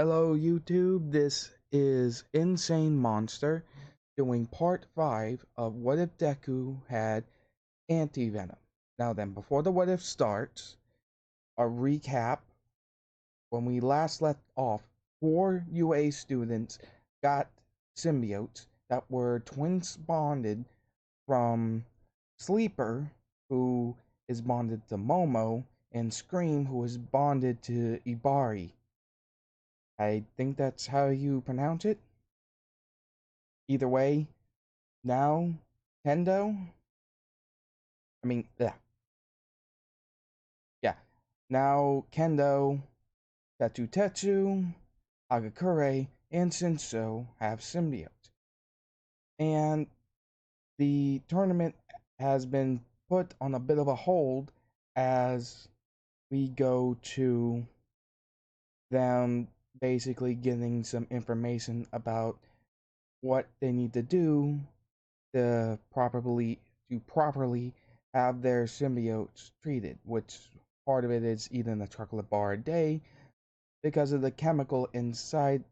Hello YouTube, this is Insane Monster doing part 5 of What If Deku had anti-venom. Now then, before the what if starts, a recap. When we last left off, 4 UA students got symbiotes that were twins bonded from Sleeper, who is bonded to Momo, and Scream, who is bonded to Ibari. I think that's how you pronounce it. Either way, now Kendo, I mean, yeah. Now Kendo, Tetsu, Hagakure, and Shinso have symbiotes. And the tournament has been put on a bit of a hold as we go to them basically getting some information about what they need to do to properly have their symbiotes treated, which part of it is eating a chocolate bar a day because of the chemical inside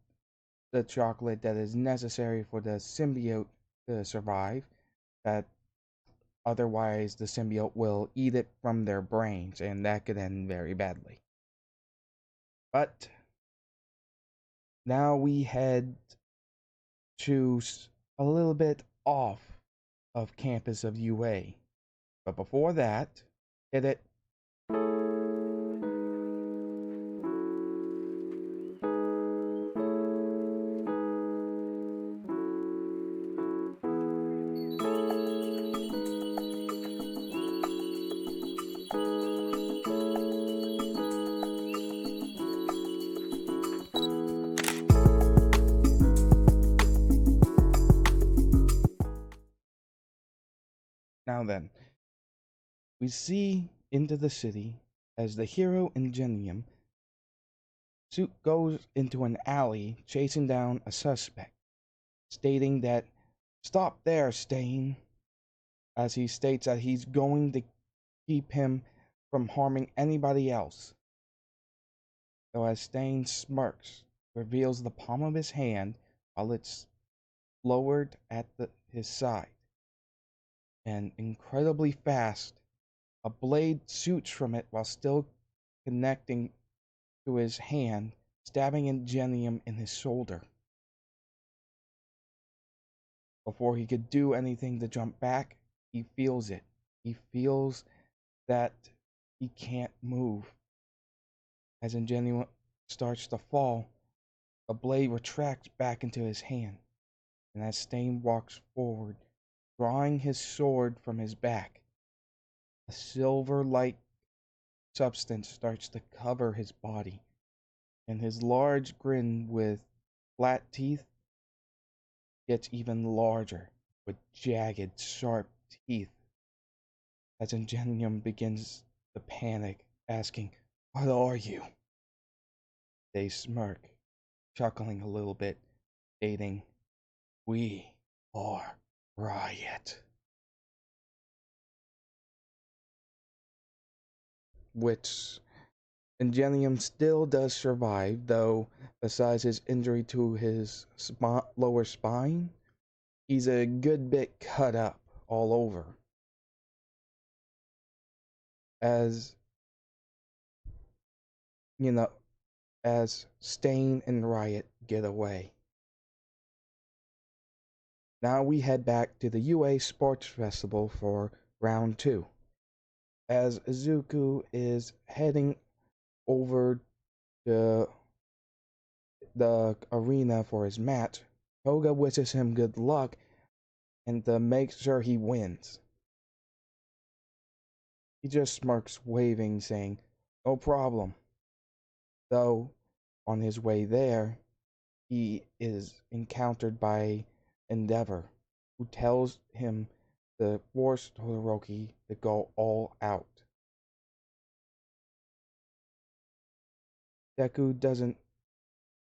the chocolate that is necessary for the symbiote to survive, that otherwise the symbiote will eat it from their brains and that could end very badly. But now we head to a little bit off of campus of UA. But before that, hit it. Now then, we see into the city as the hero Ingenium suit goes into an alley chasing down a suspect, stating that "Stop there, Stain," as he states that he's going to keep him from harming anybody else. Though as Stain smirks, reveals the palm of his hand while it's lowered at his side, and incredibly fast, a blade shoots from it while still connecting to his hand, stabbing Ingenium in his shoulder. Before he could do anything to jump back, he feels it. He feels that he can't move. As Ingenium starts to fall, the blade retracts back into his hand, and as Stain walks forward, drawing his sword from his back, a silver-like substance starts to cover his body, and his large grin with flat teeth gets even larger, with jagged, sharp teeth, as Ingenium begins to panic, asking, "What are you?" They smirk, chuckling a little bit, stating, "We are Riot." Which Ingenium still does survive, though besides his injury to his lower spine, he's a good bit cut up all over. As you know, as Stain and Riot get away. Now we head back to the UA Sports Festival for round 2. As Izuku is heading over to the arena for his match, Toga wishes him good luck and to make sure he wins. He just smirks, waving, saying, "No problem." Though, on his way there, he is encountered by Endeavor, who tells him to force Todoroki to go all out. Deku doesn't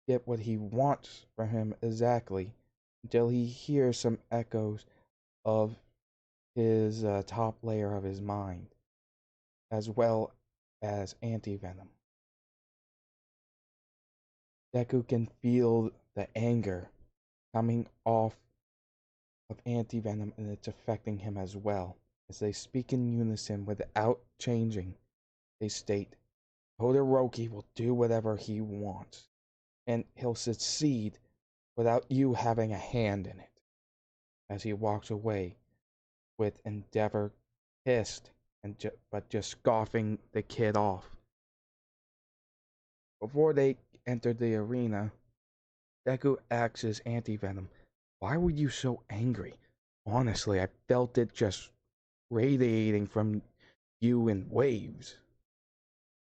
get what he wants from him exactly until he hears some echoes of his top layer of his mind, as well as anti-venom. Deku can feel the anger coming off of anti-venom, and it's affecting him as well. As they speak in unison without changing, they state, Todoroki will do whatever he wants, and he'll succeed without you having a hand in it. As he walks away with Endeavor pissed but just scoffing the kid off. Before they enter the arena, Deku asks Anti-Venom, why were you so angry? Honestly, I felt it just radiating from you in waves.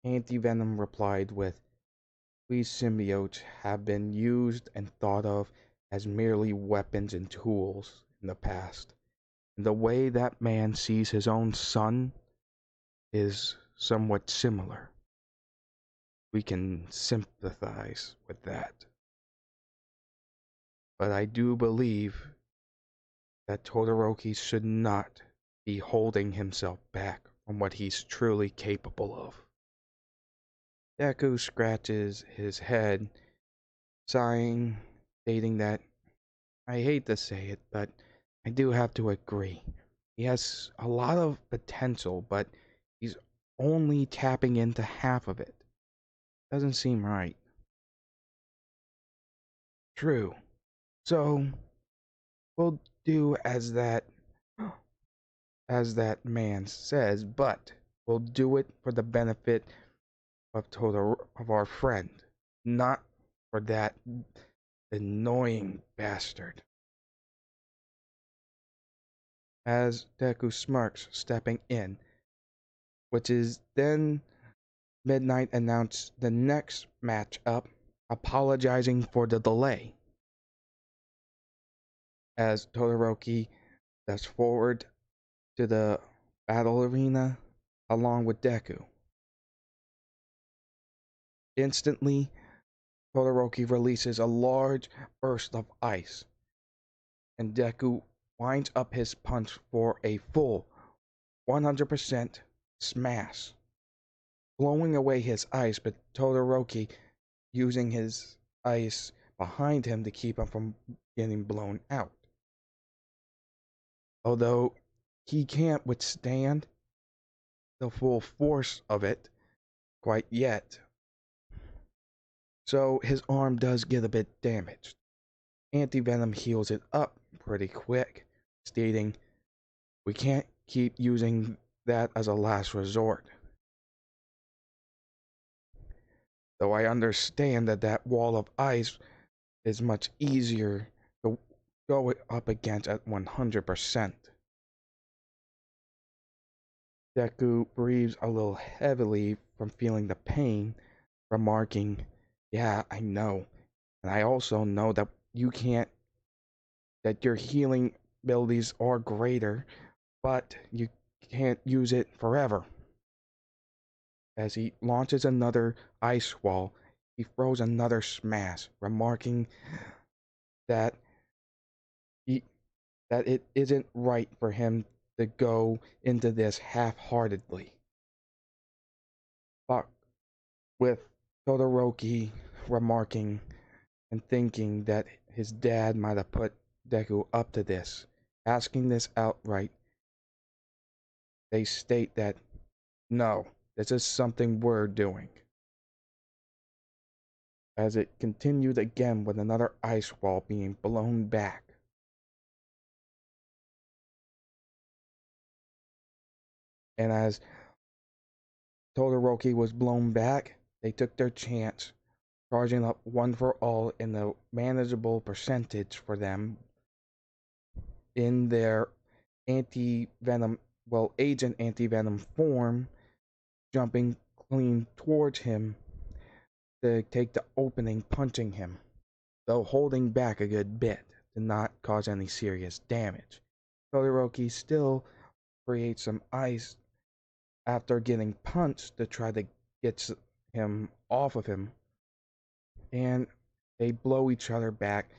Anti-Venom replied with, we symbiotes have been used and thought of as merely weapons and tools in the past. And the way that man sees his own son is somewhat similar. We can sympathize with that. But I do believe that Todoroki should not be holding himself back from what he's truly capable of. Deku scratches his head, sighing, stating that, I hate to say it, but I do have to agree. He has a lot of potential, but he's only tapping into half of it. Doesn't seem right. True. So, we'll do as that man says, but we'll do it for the benefit of our friend, not for that annoying bastard. As Deku smirks, stepping in, which is then Midnight announced the next matchup, apologizing for the delay. As Todoroki steps forward to the battle arena along with Deku. Instantly, Todoroki releases a large burst of ice, and Deku winds up his punch for a full 100% smash, blowing away his ice, but Todoroki using his ice behind him to keep him from getting blown out. Although he can't withstand the full force of it quite yet, so his arm does get a bit damaged. Anti-Venom heals it up pretty quick, stating, we can't keep using that as a last resort. Though I understand that that wall of ice is much easier to go up against at 100%. Deku breathes a little heavily from feeling the pain, remarking, yeah, I know. And I also know that that your healing abilities are greater, but you can't use it forever. As he launches another ice wall, he throws another smash, remarking that he, that it isn't right for him to go into this half-heartedly. But with Todoroki remarking and thinking that his dad might have put Deku up to this, asking this outright, they state that no, this is something we're doing. As it continued again with another ice wall being blown back. And as Todoroki was blown back, they took their chance, charging up one for all in a manageable percentage for them in their anti-venom, agent anti-venom form, jumping clean towards him to take the opening, punching him, though holding back a good bit to not cause any serious damage. Todoroki still creates some ice after getting punched to try to get him off of him, and they blow each other back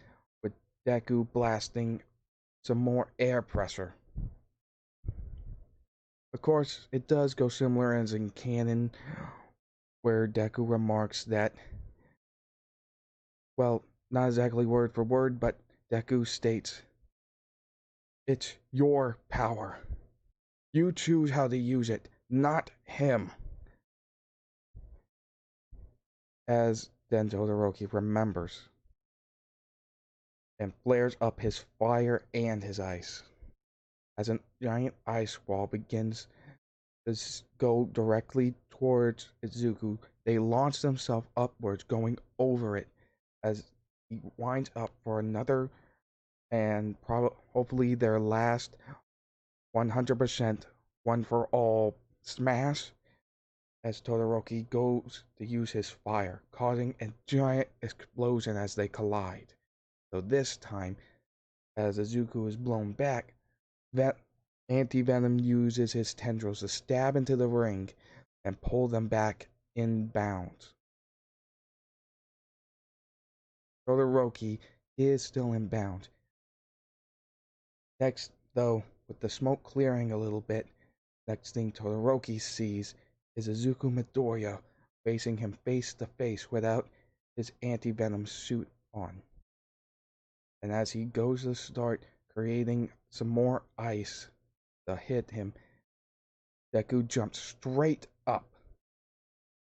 with Deku blasting some more air pressure. Of course, it does go similar as in canon, where Deku remarks that well, not exactly word for word, but Deku states, "It's your power. You choose how to use it, not him." As then Todoroki remembers and flares up his fire and his ice. As a giant ice wall begins to go directly towards Izuku, they launch themselves upwards, going over it as he winds up for another and hopefully their last 100% one for all smash as Todoroki goes to use his fire, causing a giant explosion as they collide. So this time, as Izuku is blown back, anti-venom uses his tendrils to stab into the ring and pull them back in bounds. Todoroki is still in bounds. Next, though, with the smoke clearing a little bit, next thing Todoroki sees is Izuku Midoriya facing him face to face without his anti-venom suit on. And as he goes to start creating some more ice to hit him, Deku jumps straight up.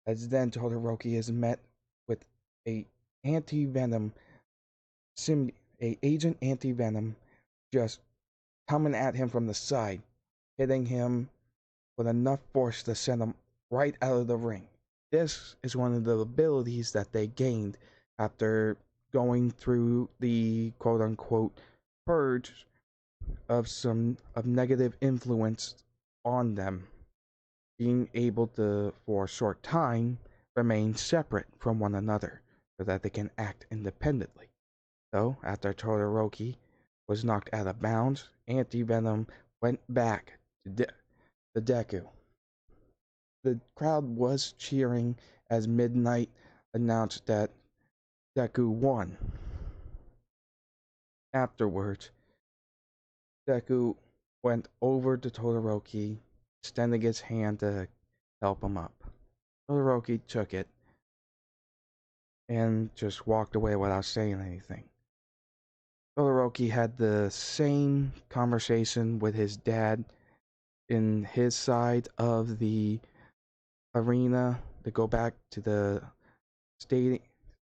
As then Todoroki is met with a anti-venom a agent anti-venom just coming at him from the side, hitting him with enough force to send him right out of the ring. This is one of the abilities that they gained after going through the quote unquote purge of some of negative influence on them, being able to for a short time remain separate from one another so that they can act independently. So after Todoroki was knocked out of bounds, anti-venom went back to Deku. The crowd was cheering as Midnight announced that Deku won. Afterwards, Deku went over to Todoroki, extending his hand to help him up. Todoroki took it and just walked away without saying anything. Todoroki had the same conversation with his dad in his side of the arena to go back to the state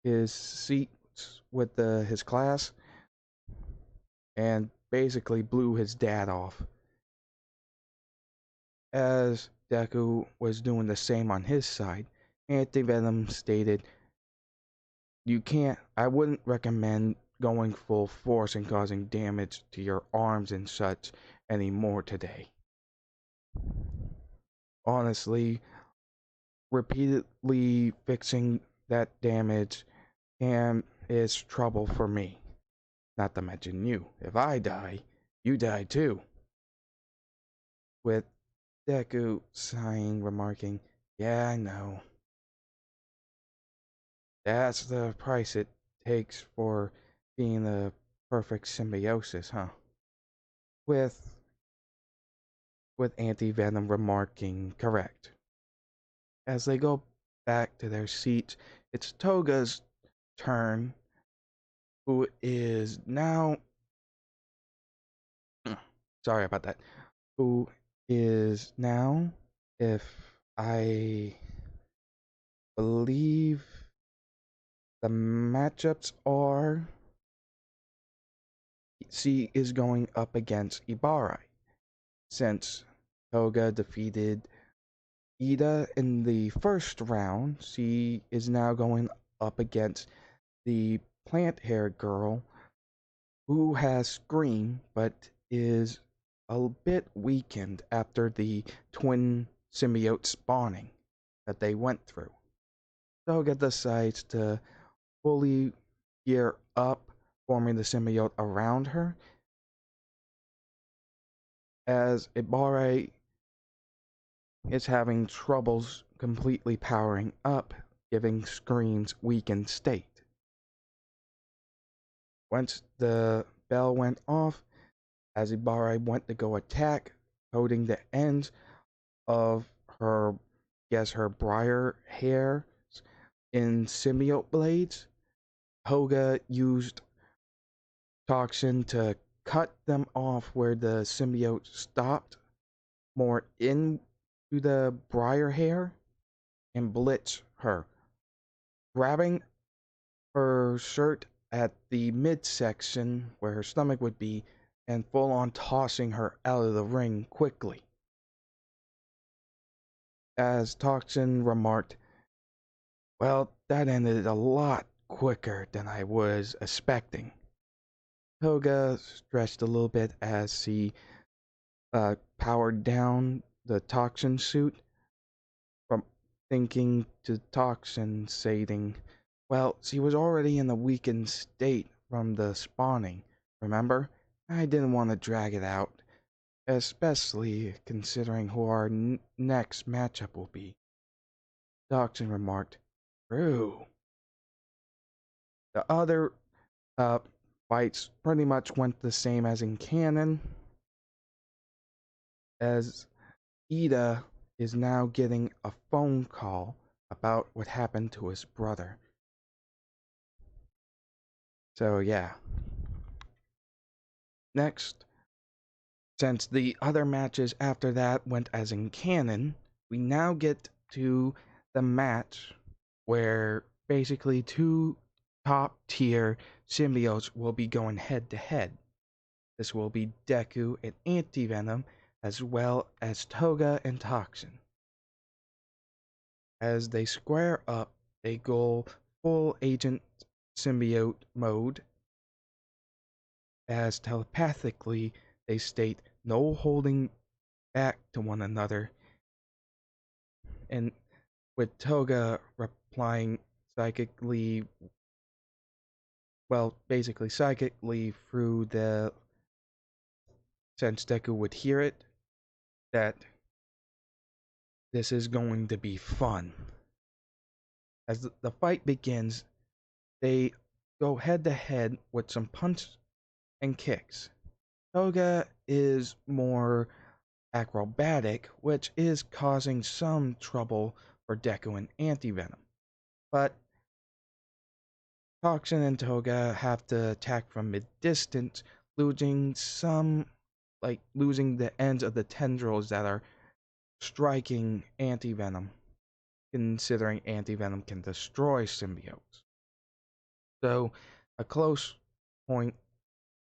his seats with his class and basically blew his dad off. As Deku was doing the same on his side, Anti-Venom stated, I wouldn't recommend going full force and causing damage to your arms and such anymore today. Honestly, repeatedly fixing that damage is trouble for me. Not to mention you. If I die, you die too. With Deku sighing, remarking, "Yeah, I know. That's the price it takes for being a perfect symbiosis, huh?" With Anti-Venom remarking, "Correct." As they go back to their seats, it's Toga's turn, who is now sorry about that. Who is now, if I believe the matchups are, she is going up against Ibarra. Since Toga defeated Ida in the first round, she is now going up against the plant-haired girl who has Scream but is a bit weakened after the twin symbiote spawning that they went through. Toga decides to fully gear up, forming the symbiote around her, as Ibarra is having troubles completely powering up, giving Scream's weakened state. Once the bell went off, as Ibarra went to go attack, holding the ends of her briar hair in symbiote blades, Hoga used toxin to cut them off where the symbiote stopped, more into the briar hair, and blitz her, grabbing her shirt at the midsection where her stomach would be, and full on tossing her out of the ring quickly. As Toxin remarked, well, that ended a lot quicker than I was expecting. Toga stretched a little bit as he powered down the toxin suit, from thinking to toxin, stating, well, she was already in a weakened state from the spawning, remember? I didn't want to drag it out, especially considering who our next matchup will be. Toxin remarked, true. The other uh, fights pretty much went the same as in canon, as Ida is now getting a phone call about what happened to his brother. So, yeah. Next, since the other matches after that went as in canon, we now get to the match where basically two top tier symbiotes will be going head to head. This will be Deku and Anti-Venom, as well as Toga and Toxin. As they square up, they go full agent symbiote mode, as telepathically they state no holding back to one another, and with Toga replying psychically, well, basically psychically through the, since Deku would hear it, that this is going to be fun. As the fight begins, they go head to head with some punch and kicks. Toga is more acrobatic, which is causing some trouble for Deku and Anti-Venom. But Toxin and Toga have to attack from mid-distance, losing losing the ends of the tendrils that are striking Anti-Venom, considering Anti-Venom can destroy symbiotes. So, a close point,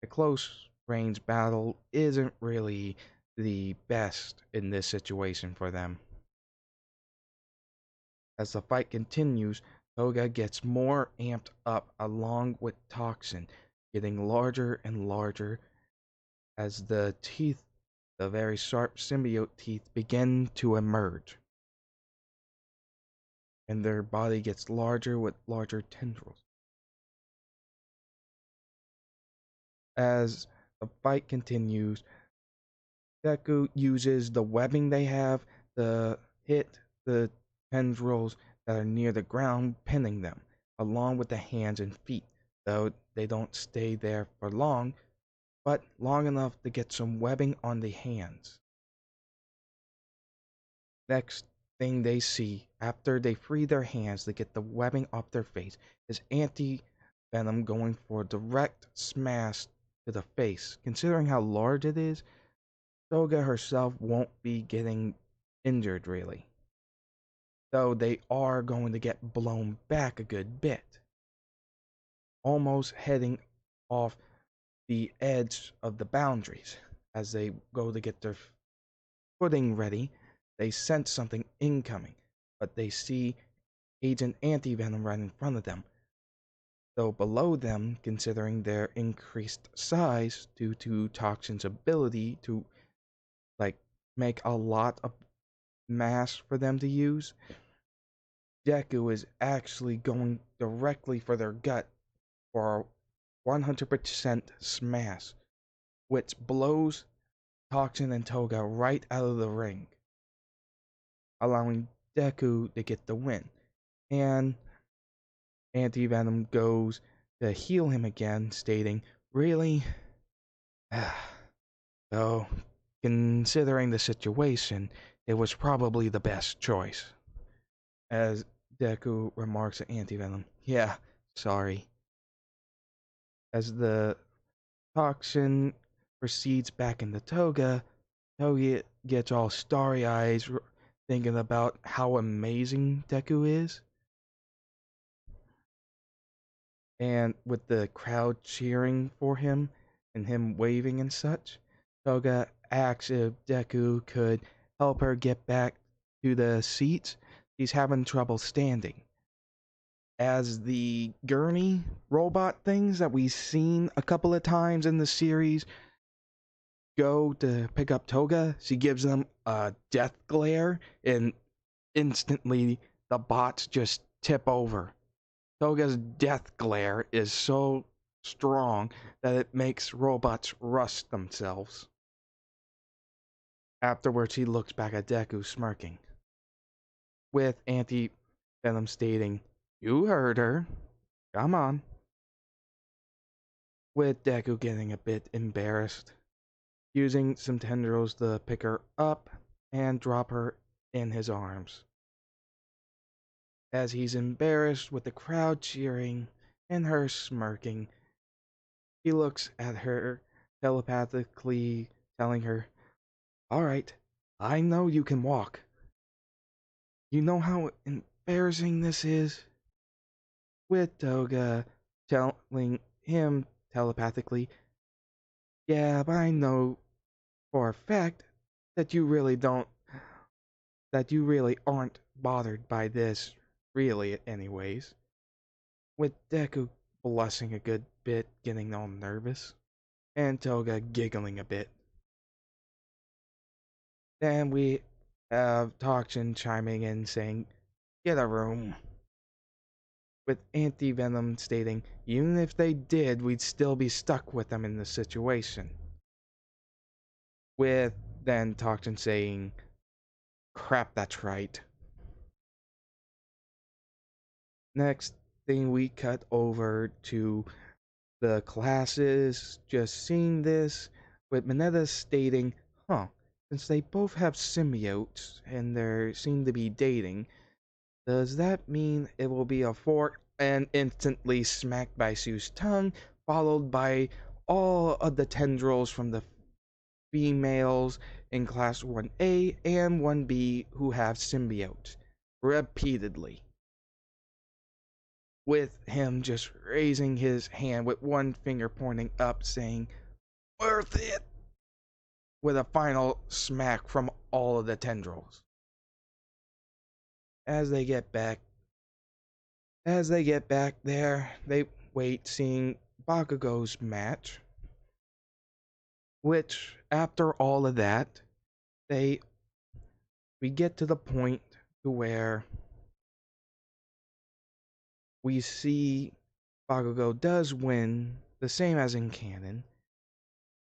a close range battle isn't really the best in this situation for them. As the fight continues, Toga gets more amped up along with Toxin, getting larger and larger as the teeth, the very sharp symbiote teeth, begin to emerge. And their body gets larger with larger tendrils. As the fight continues, Deku uses the webbing they have to hit the tendrils that are near the ground, pinning them, along with the hands and feet, though they don't stay there for long, but long enough to get some webbing on the hands. Next thing they see, after they free their hands to get the webbing off their face, is Anti-Venom going for a direct smash to the face. Considering how large it is, Toga herself won't be getting injured really, though they are going to get blown back a good bit, almost heading off the edge of the boundaries. As they go to get their footing ready, they sense something incoming, but they see Agent Anti-Venom right in front of them, though below them, considering their increased size due to Toxin's ability to like make a lot of mass for them to use, Deku is actually going directly for their gut for a 100% smash, which blows Toxin and Toga right out of the ring, allowing Deku to get the win. And Anti-Venom goes to heal him again, stating, really? Though, considering the situation, it was probably the best choice. As Deku remarks to Anti-Venom, yeah, sorry. As the toxin proceeds back into Toga, Toga gets all starry eyes thinking about how amazing Deku is. And with the crowd cheering for him and him waving and such, Toga asks if Deku could help her get back to the seats. She's having trouble standing. As the gurney robot things that we've seen a couple of times in the series go to pick up Toga, she gives them a death glare, and instantly the bots just tip over. Toga's death glare is so strong that it makes robots rust themselves. Afterwards, he looks back at Deku smirking, with anti-venom stating, "You heard her. Come on." With Deku getting a bit embarrassed, using some tendrils to pick her up and drop her in his arms. As he's embarrassed with the crowd cheering and her smirking, he looks at her telepathically, telling her, "Alright, I know you can walk. You know how embarrassing this is?" With Toga telling him telepathically, "Yeah, but I know for a fact that you really don't, that you really aren't bothered by this, really, anyways." With Deku blushing a good bit, getting all nervous, and Toga giggling a bit. Then we have Toxin chiming in saying, "Get a room." With anti-venom stating, "Even if they did, we'd still be stuck with them in this situation." With then Toxin saying, "Crap, that's right." Next thing, we cut over to the classes just seeing this, with Mineta stating, since they both have symbiotes and they seem to be dating, does that mean it will be a fork?" And instantly smacked by Sue's tongue, followed by all of the tendrils from the females in class 1A and 1B who have symbiotes, repeatedly. With him just raising his hand with one finger pointing up, saying, "Worth it!" with a final smack from all of the tendrils. As they get back there, they wait seeing Bakugo's match, which after all of that, we get to the point to where we see Bakugo does win, the same as in canon,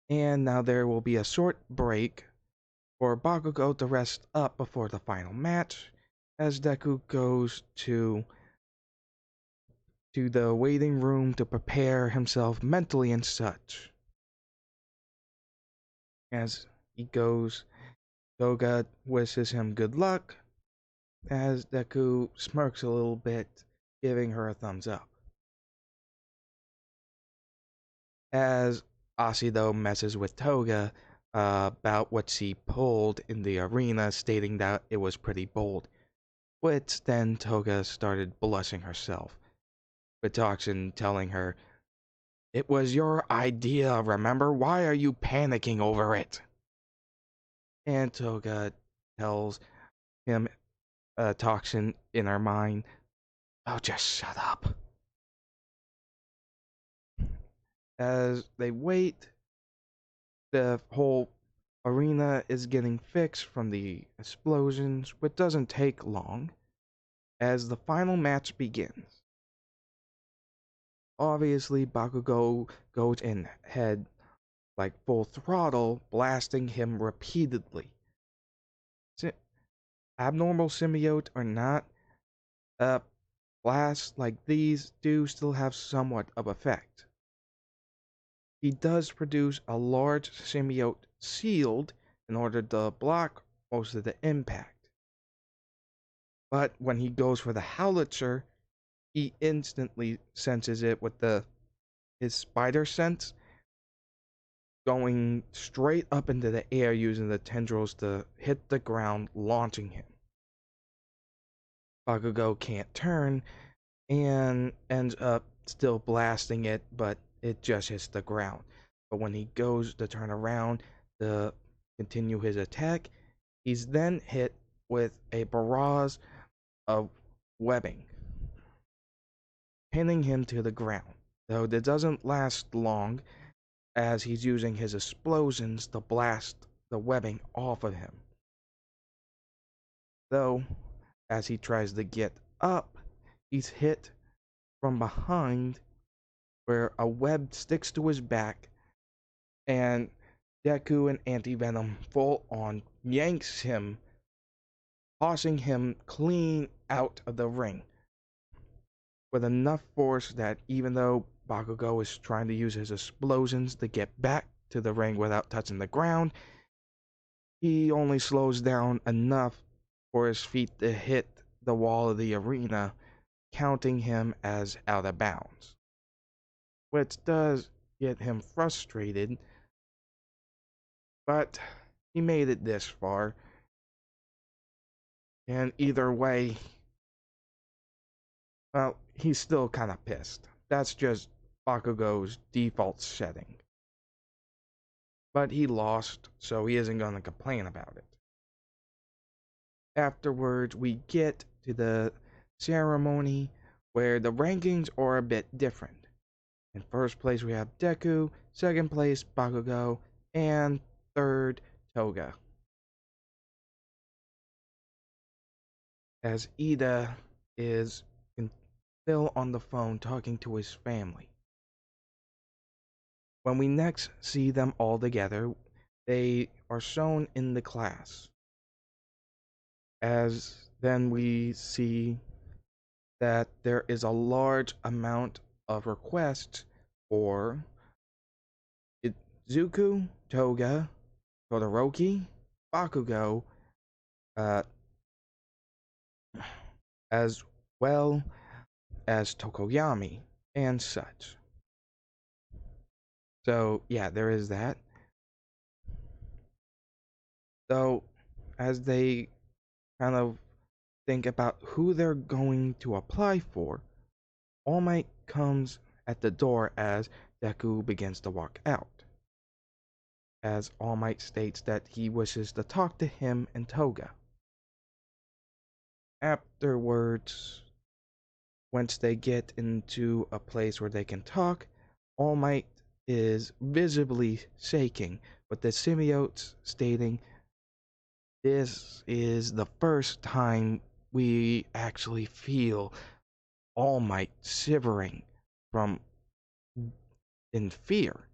and now there will be a short break for Bakugo to rest up before the final match, as Deku goes to the waiting room to prepare himself mentally and such. As he goes, Toga wishes him good luck, as Deku smirks a little bit, giving her a thumbs up. As Asi, though, messes with Toga about what she pulled in the arena, stating that it was pretty bold, which then Toga started blushing herself, with Toxin telling her, "It was your idea, remember? Why are you panicking over it?" And Toga tells him, Toxin in her mind, "Oh, just shut up." As they wait, the whole arena is getting fixed from the explosions, which doesn't take long, as the final match begins. Obviously, Bakugo goes in head like full throttle, blasting him repeatedly. Abnormal symbiote or not, blasts like these do still have somewhat of effect. He does produce a large symbiote shield in order to block most of the impact. But when he goes for the howitzer, he instantly senses it with the his spider sense, going straight up into the air using the tendrils to hit the ground, launching him. Bakugo can't turn and ends up still blasting it, but it just hits the ground. But when he goes to turn around to continue his attack, he's then hit with a barrage of webbing, pinning him to the ground. Though it doesn't last long, as he's using his explosions to blast the webbing off of him. Though, as he tries to get up, he's hit from behind where a web sticks to his back, and Deku and anti-venom full on yanks him, tossing him clean out of the ring with enough force that even though Bakugo is trying to use his explosions to get back to the ring without touching the ground, he only slows down enough for his feet to hit the wall of the arena, counting him as out of bounds, which does get him frustrated, but he made it this far, and either way, well, he's still kind of pissed. That's just Bakugo's default setting. But he lost, so he isn't going to complain about it. Afterwards, we get to the ceremony where the rankings are a bit different. In first place, we have Deku, second place, Bakugo, and third, Toga. As Ida is still on the phone talking to his family. When we next see them all together, they are shown in the class. As then we see that there is a large amount of requests for Izuku, Toga, Todoroki, Bakugo, as well as Tokoyami and such. So yeah, there is that. So as they kind of think about who they're going to apply for, All Might comes at the door as Deku begins to walk out. As All Might states that he wishes to talk to him and Toga. Afterwards, once they get into a place where they can talk, All Might is visibly shaking, with the symbiotes stating, "This is the first time we actually feel All Might shivering from in fear.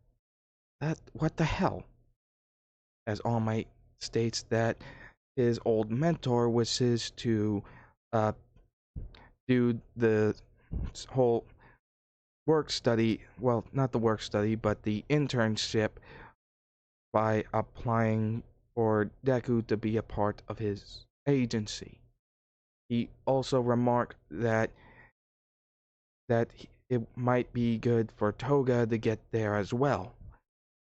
What the hell?" As All Might states that his old mentor wishes to uh, do the whole work study, well, not the work study, but the internship by applying for Deku to be a part of his agency. He also remarked that it might be good for Toga to get there as well,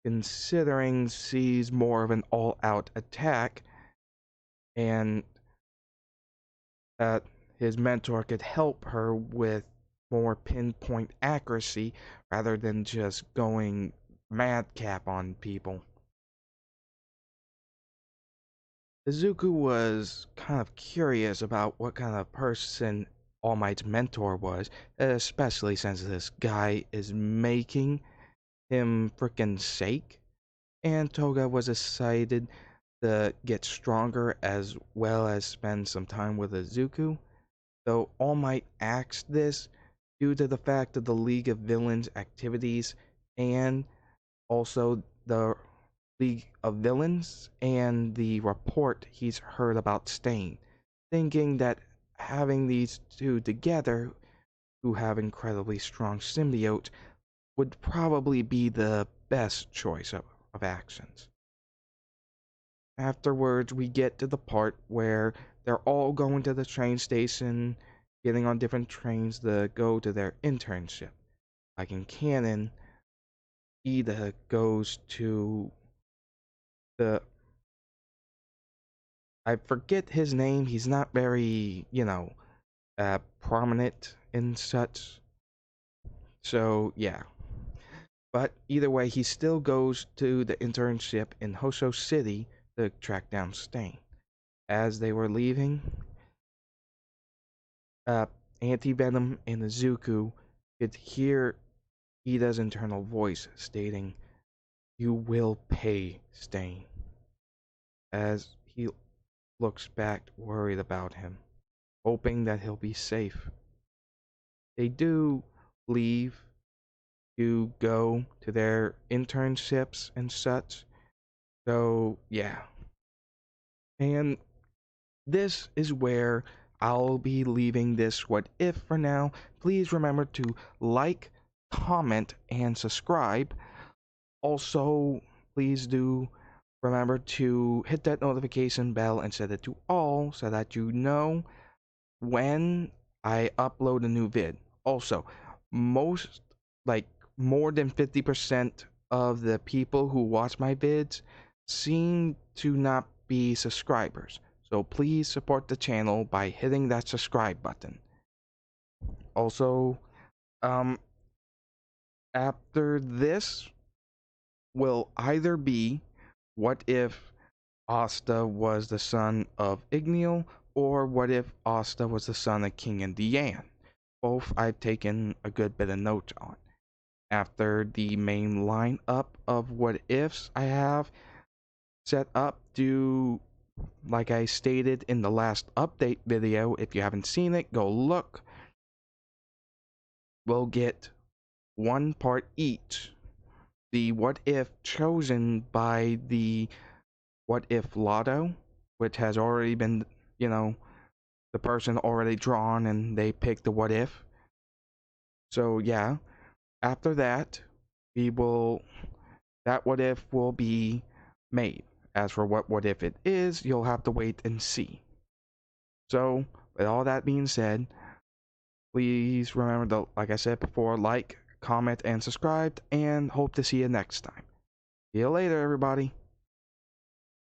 considering she's more of an all-out attack, and that his mentor could help her with more pinpoint accuracy rather than just going madcap on people. Izuku was kind of curious about what kind of person All Might's mentor was, especially since this guy is making him frickin' shake, and Toga was excited to get stronger as well as spend some time with Izuku, though All Might asked this due to the fact of the League of Villains activities and also the League of Villains and the report he's heard about Stain, thinking that having these two together, who have incredibly strong symbiote, would probably be the best choice of actions. Afterwards, we get to the part where they're all going to the train station, getting on different trains to go to their internship. like in canon, Ida goes to the, I forget his name. He's not very, prominent in such. So yeah. But either way, he still goes to the internship in Hosho City to track down Stain. As they were leaving, uh, anti-venom and Izuku could hear Ida's internal voice stating, "You will pay, Stain," as he looks back worried about him, hoping that he'll be safe. They do leave to go to their internships and such. So, yeah. And this is where I'll be leaving this what if for now. Please remember to like, comment, and subscribe. Also, please do remember to hit that notification bell and set it to all so that you know when I upload a new vid. Also, most, like, more than 50% of the people who watch my vids seem to not be subscribers. So please support the channel by hitting that subscribe button. Also, um, after this will either be what if Asta was the son of Igneal, or what if Asta was the son of King and Diane. Both I've taken a good bit of notes on. After the main lineup of what ifs I have set up, do, like I stated in the last update video, if you haven't seen it, go look. We'll get one part each. The what if chosen by the what if lotto, which has already been, the person already drawn and they picked the what if. So yeah, after that, we will, that what if will be made. As for what if it is, you'll have to wait and see. So, with all that being said, please remember to, like I said before, like, comment, and subscribe, and hope to see you next time. See you later, everybody.